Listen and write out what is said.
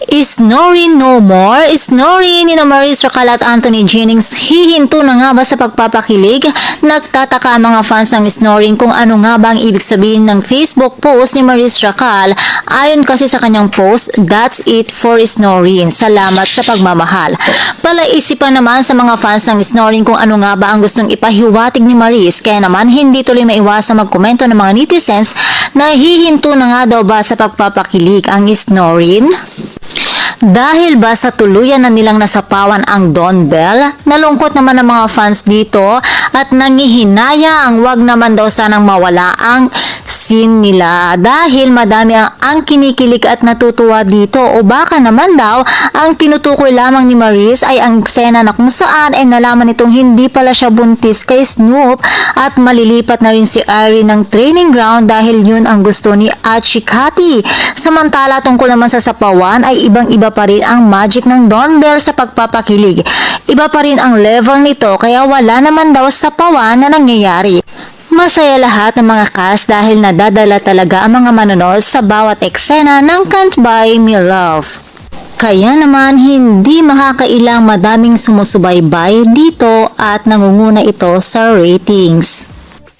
Snoring no more. Snoring ni Maris Racal at Anthony Jennings, hihinto na nga ba sa pagpapakilig? Nagtataka ang mga fans ng Snoring kung ano nga ba ang ibig sabihin ng Facebook post ni Maris Racal. Ayon kasi sa kanyang post, "That's it for Snoring. Salamat sa pagmamahal." Palaisipan naman sa mga fans ng Snoring kung ano nga ba ang gustong ipahiwatig ni Maris, kaya naman hindi tuloy maiwasang magkomento ng mga netizens na hihinto na nga daw ba sa pagpapakilig ang Snoring? Dahil ba sa tuluyan na nilang nasapawan ang Don Bell? Nalungkot naman ang mga fans dito at nangihinaya ang wag naman daw sanang mawala ang scene nila dahil madami ang kinikilig at natutuwa dito, o baka naman daw ang tinutukoy lamang ni Maris ay ang eksena na kung saan ay nalaman nitong hindi pala siya buntis kay Snoop at malilipat na rin si Ari ng training ground dahil yun ang gusto ni Achikati. Samantala tungkol naman sa sapawan ay ibang-iba pa rin ang magic ng Don Bell sa pagpapakilig. Iba pa rin ang level nito kaya wala naman daw sapawan na nangyayari. Masaya lahat ng mga cast dahil nadadala talaga ang mga manonood sa bawat eksena ng Can't Buy Me Love. Kaya naman hindi makakailang madaming sumusubaybay dito at nangunguna ito sa ratings.